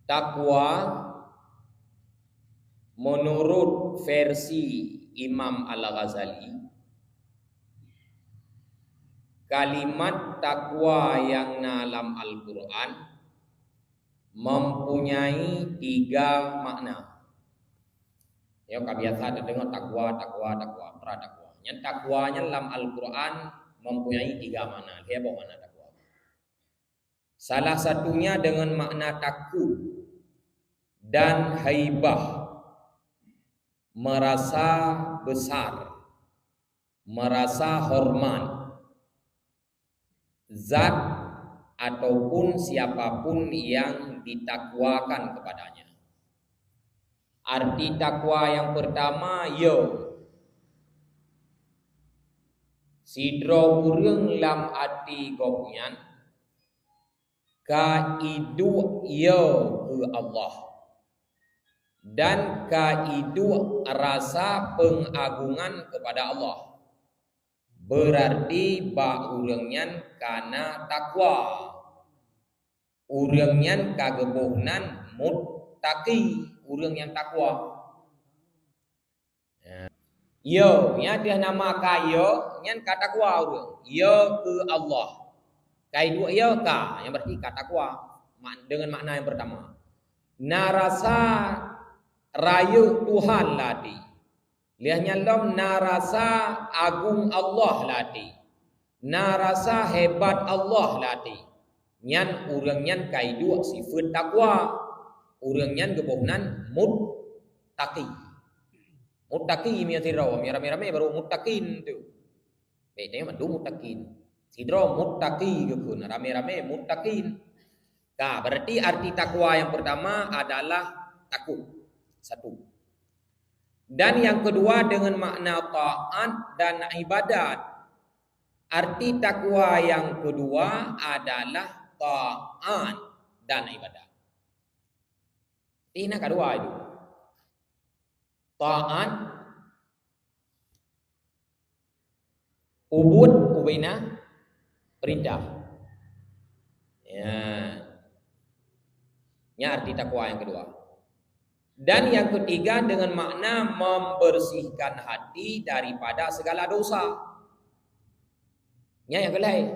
Takwa menurut versi Imam Al-Ghazali, kalimat takwa yang dalam Al-Quran mempunyai 3 makna. Ya, biasa dengar takwa, pra-takwa. Yang takwanya dalam Al-Quran mempunyai 3 makna. Dia apa makna takwa? Salah satunya dengan makna takut dan haibah, merasa besar, merasa hormat zat ataupun siapapun yang ditakwakan kepadanya. Arti takwa yang pertama, sidro urang lam arti gopnyan kaidu ke Allah dan kaidu rasa pengagungan kepada Allah. Berarti ba urangnya kana takwa, urangnya kagebohnan muttaqi, urang yang takwa. Ya dia nama kayo nyan katakwa urang. Ke Allah. Kai dua ka yang berarti katakwa dengan makna yang pertama. Narasa rayu Tuhan ladi. Lihatnya lom narasa agung Allah ladi. Narasa hebat Allah ladi. Nyan urang nyan kai dua sifat takwa. Urang nyan gebohnan muttaqi. Muttaqi mi sirau, mi rame-rame baru muttaqin tu. Bedanya mandu muttaqin. Sidro muttaqi gitu, rame-rame muttaqin. Nah, berarti arti takwa yang pertama adalah takut. 1. Dan yang kedua dengan makna taat dan ibadat. Arti takwa yang kedua adalah taat dan ibadat. Ini kedua itu. Taat, ubina, perintah. Ya, arti takwa yang kedua. Dan yang ketiga dengan makna membersihkan hati daripada segala dosa. Ya, yang kelai.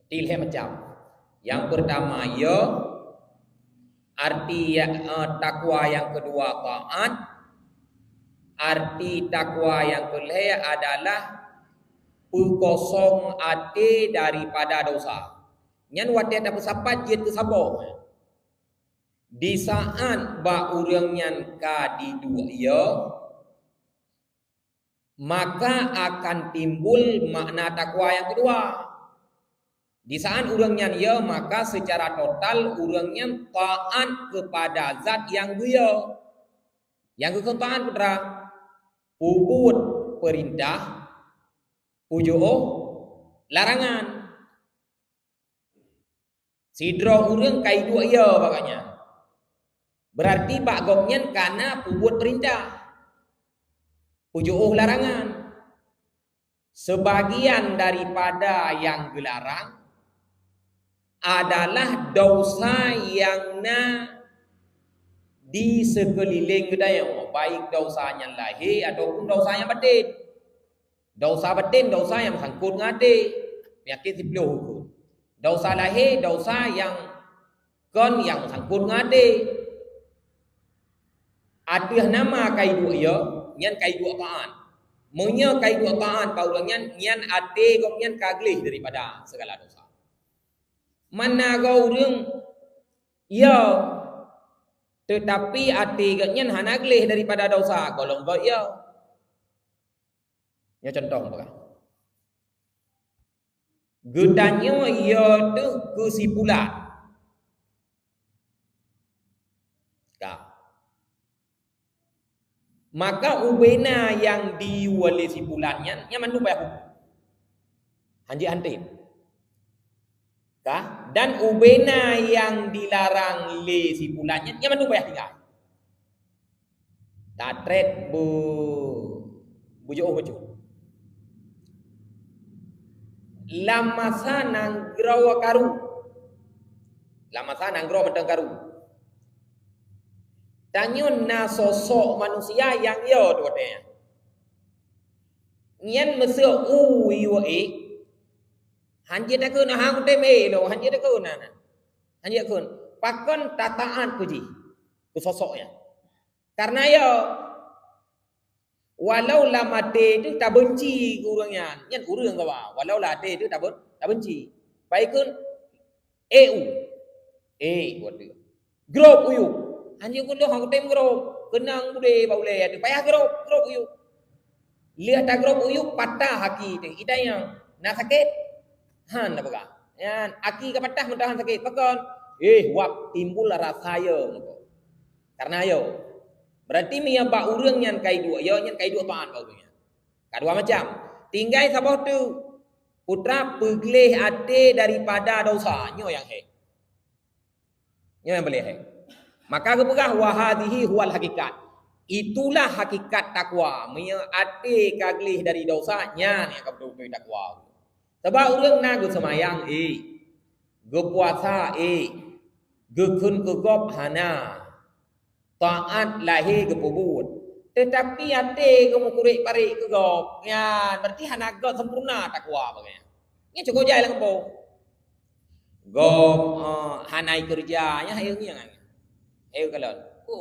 Tilhe macam. Yang pertama arti takwa yang kedua taat. Arti takwa yang kelai adalah pukosong hati daripada dosa. Nyan wate ada pesapat je tersabok. Di saat ba urang nyan ka di dua maka akan timbul makna takwa yang kedua. Di saat urang nyan maka secara total urang nyan taat kepada zat yang dia. Yang kekempaan putra ubud perintah, ujuh larangan. Sidro urang kai dua makanya. Berarti bak goknya karena ubud perintah, ujuh larangan. Sebagian daripada yang dilarang adalah dosa yang di sekeliling kita, baik dosanya lahir ataupun dosanya batin. Dosa batin, dosa yang sangkut ngade, penyakit 10 hukum. Dosa lahir, dosa yang yang sangkut ngade. Ada nama kai dua nyan kai dua taan. Munya kai dua taan paulangnya nyan ade kok nyan kaglih daripada segala dosa. Mana kau urang tetapi hati gaknya hanaglih daripada dosa golong ba ya contoh apa gedanya tu kesimpulan maka ubena yang diwali simpulannya mandu bayar hanji antin dan ubena yang dilarang le simpulannya mandu bayar tinggal tatret bujo lamasa nang grawa karu Lama sana nanggro mentang karu. Tanyo na sosok manusia yang yo tu katanya. Nyan mesuk yu hanje dak na hang teme lo hanje dak na. Hanje kun pakon tataan kuji. Ku sosoknya. Karena yo walau lama te tu tak benci urangnya. Nyan urang ka ba. Walau la te tu tak benci. Baikun buat dia. Grup uyu. Hanya kun lo hang tem grup. Kenang bude baule ada payah grup uyu. Lihat tak grup uyu patah haki te. Ida yang nak sakit. Han nak baga. Yan aki ka patah mentahan sakit. Pakon. Wap timbul rasa yo. Karena yo berarti mia ba urang nyan kai dua yo nyan kai dua paan ba urangnya. Kadua macam. Tinggal sabah tu putra pegleh ade daripada dosa nyo yang he. Nyo yang boleh he. Maka kepegah wahadihi huwal hakikat. Itulah hakikat takwa. Mia ade kagleh dari dosa nyan yang betul-betul takwa. Sebab urang na go semayang go puasa gekun kegop hana. Taat lahir ke pubut. Tetapi hati kamu kurik parik ke gop. Ya, berarti hana gop sempurna takwa bagainya. Ini cukup jaya lah kepo. Gop hanai kerja nya hayu ni yang. Hayu kalau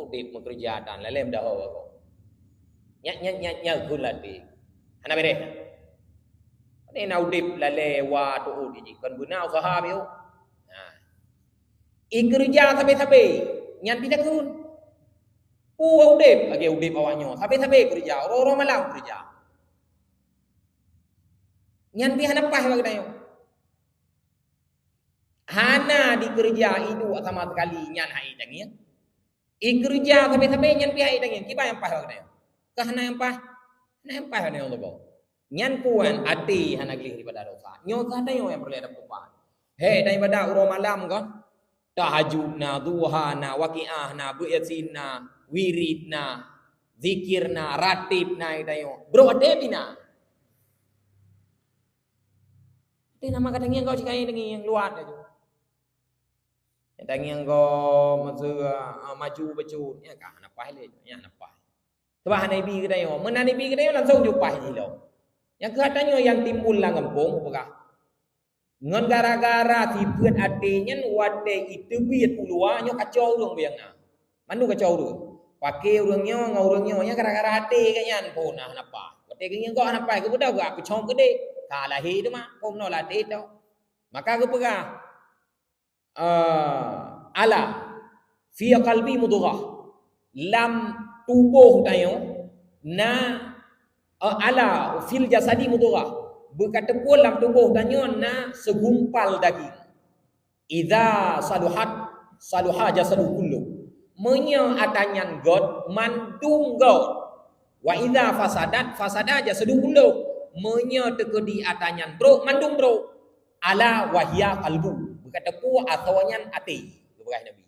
dip bekerja dan lalem dah ho. Nya gulati. Hana bere. Ni na udip lale wa tu di kan guna usaha biu. Nah. Kerja sampai nyan tidak kun. Udip lagi udip awaknya. Sampai kerja. Orang malam kerja. Nyan pi hana pah bagi tayo. Hana di kerja itu sama sekali nyan hai tangi. Kerja sampai nyan pi hai tangi. Kiba yang pah bagi tayo. Ka hana yang pah. Hana yang pah ne Allah. Nyan puan ati hana glih daripada dosa. Nyo ka tayo yang perlu ada perubahan. Daripada orang malam kan. Tahajudna, duhana, waqi'ahna, bu'yasinna, wiridna, zikirna, ratibna itayo. Bro adebina. Itu nama katanya kau cikai dengan yang luar itu. Katanya kau maju becut, ya kan apa le, ya apa. Sebab nabi kita yo, mana nabi kita yo langsung jumpa ni lo. Yang katanya yang timbul lang kampung, apakah? Ngon gara-gara si พื่อน អត់ទេញវត្តទេអ៊ីទវិតulua nyo kacau urang biang na. Mandu kacau tu. Pakai urang nyo ngau urang nyo nya gara-gara ate kanyan pun nah napa. Ate kanyan kau napa ke budak gua aku chong gede. Ka lahir tu mah kom no la te tu. Maka aku pegah ala fi qalbi mudghah lam tubuh tayo na ala fil jasadi mudghah berkata dalam tubuh danyon na segumpal daging. Idza saluha jasadu kullu. Menya atanyan god mandung god. Wa idza fasada jasadu kullu. Menya tekedi atanyan bro mandung bro. Ala wahya qalbu. Berkata pu atawanyan ati. Berkata Nabi.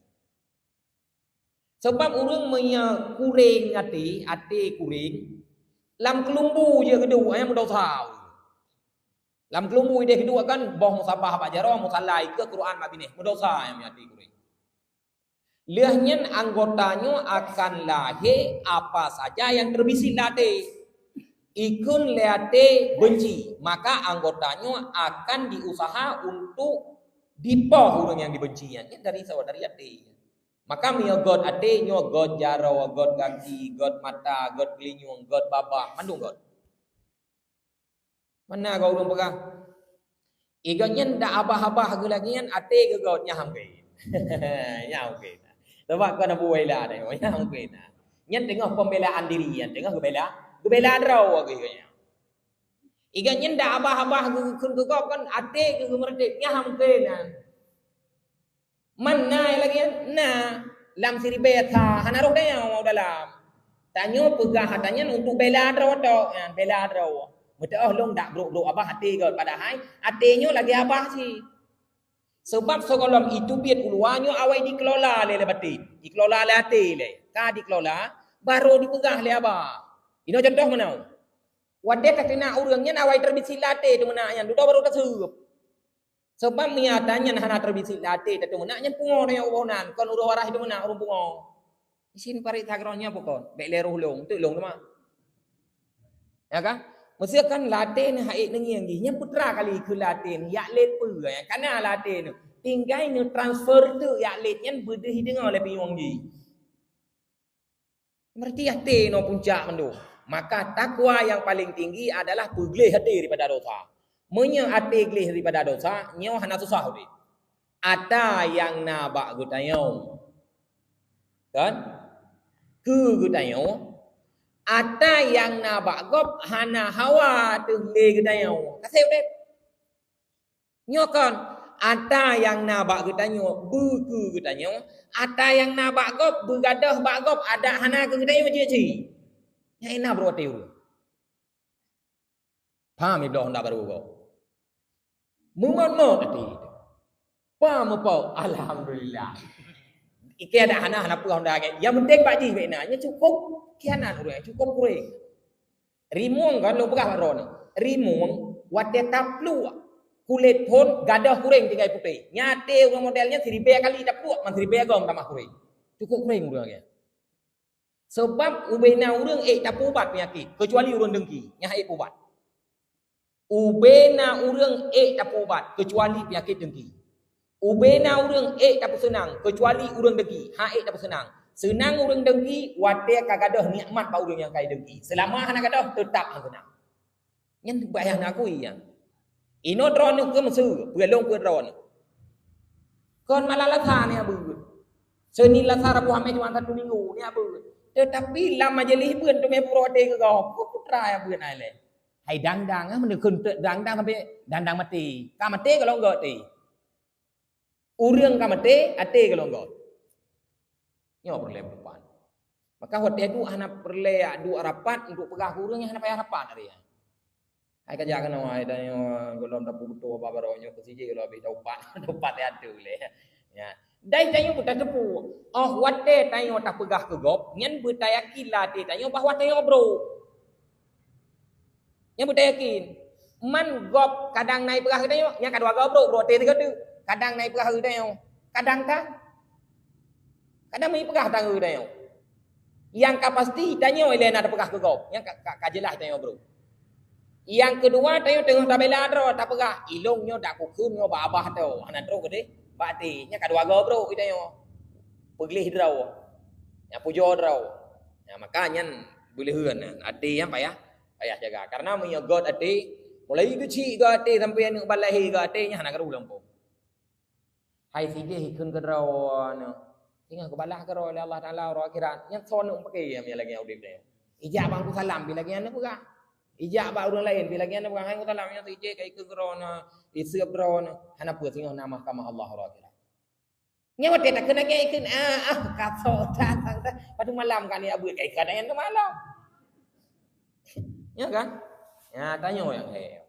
Sebab urang menya kuring ati kuring. Lam kelumbu je kedua yang berdosa. Lam kelumbu ide kedua kan boh musabah apa jarah musallai ke Quran mabineh berdosa yang mati kuring. Liahnya anggotanya akan lahir apa saja yang terbisi late. Ikun leate benci, maka anggotanya akan diusaha untuk dipoh orang yang dibencinya dari saudari ate. Maka mia god ate nyo god jarah, god kaki, god mata, god kelinyung, god babah, mandung god. Mana kau urang pegang? Iganya ndak abah-abah ke lagi kan ate ke god nyam ke. Nyam ke. Sebab kau nak buai lah dah. Nyam ke. Nyen tengah pembelaan diri yan, tengah gebela draw ke iganya. Iganya ndak abah-abah ke god kan ate ke merdek nyam ke nah. Mana lagi kan? Nah, lam siri beta hanaruh dah yang mau dalam. Tanyo pegah hatanya untuk bela draw tok, bela draw. Mata long dak bro abah hati kau padahal hatinya lagi abah sih. Sebab sekolah itu biar uluannya awal dikelola le batin. Dikelola le hati le. Ka dikelola baru dipegang le abah. Ini contoh mana? Wadah tak kena urangnya awal terbisi late tu mana yang duduk baru terseup. Sebab miatanya hana terbisik latih tatu naknya pungo nya ubonan kon uruh warah itu nak urung pungo. Isin parit hagronnya pokon. Bek leruh long tu long mak. Ya kan? Mesti kan latih ni haik nengi ngi. Nya putra kali ke latih ya let pu ya. Kana latih ni tinggal ni transfer tu ya let nyen berdeh dengar oleh piwang ji. Berarti hati no puncak mendu. Maka takwa yang paling tinggi adalah pergelih hati daripada dosa. Menye hati gelih daripada dosa, nyo hana susah udi. Ada yang nabak gutayo. Kan? Ke gutayo. Ada yang nabak gop hana hawa tu le gutayo. Kasih udah. Nyo kan ada yang nabak gutayo, buku gutayo. Ada yang nabak gop bergadah bak gop ada hana ke gutayo je. Yang ina bro tiu. Paham iblo hendak baru gop. Mumon tadi. Paham apa? Alhamdulillah. Iki ada hana pu honda ke. Yang penting pak ji bena nya cukup kianan urang cukup kurang. Rimung kan lo pegah ron. Rimung wate taplu kulit pun gadah kurang tinggal putih. Nyate urang modelnya 1000 kali taplu man 1000 agam tambah kurang. Cukup kurang urang ke. Sebab ubena urang tapu ubat penyakit kecuali urang dengki nya ubat. Ubena urang tapu ubat kecuali penyakit dengki. Ubena urang tapu senang kecuali urang dengki. Tapu senang. Senang urang dengki wate kagadah nikmat pa urang yang kai dengki. Selama hana gadah tetap hang senang. Nyen bayang aku iya. Ino drone ke mesu, pelong ke drone. Kon malalasa ni abu. Seni lasa Rabu Hamid cuma 1 minggu ni abu. Tetapi lama majelis pun tu me prote ke kau. Ku putra ya bu nai le. Hai dang-dang ah men kun dang-dang sampai dang-dang mati. Ka mati kalau enggak ti. Urang ka mati ate kalau enggak. Nyo perle depan. Maka hotel tu hana perle adu rapat untuk pegah urang hana payah rapat dari ya. Hai kerja kan ai dan yo golom tapu betul apa baronyo ke siji kalau habis dapat ya tu le. Ya. Dai tayo buta tepu. Oh wate tayo tak pegah ke gop, nyen bertayakin lah tayo bahwa tayo bro. Yang bertayakin. Man gop kadang naik pegah tayo, nya kadua gop bro te tu. Kadang naik pegah tayo. Kadang ka. Kadang mai pegah tayo tayo. Yang ka pasti tayo ile nak pegah ke gop. Yang ka jelas tayo bro. Yang kedua tayo tengah tabela dro tak pegah. Ilongnya dak kukun nyo babah tau. Ana dro gede. Bakti nya kadua go bro itayo. Peglih draw. Nya pujo draw. Ya makanya boleh heun ati yang payah jaga. Karena menyegot ati mulai kecil ke ati sampai anu balai ke ati nya hana karu lampu. Hai sidi hikun ke draw anu. Tinggal ke balah ke oleh Allah Taala ro akhirat. Nya sonung pakai ya lagi audit dia. Ijab bangku salam bila lagi anu pegah. Ijab ba urang lain bila lagi anu pegah hang salam nya siji kai ke grona iseup drone hana peuh singo na mahkamah Allah ro akhirat. Nya wate tak kena ge ikun kaso ta padu malam kan ya abu kai kadang malam. Ya kan? Ya tanyo yang he.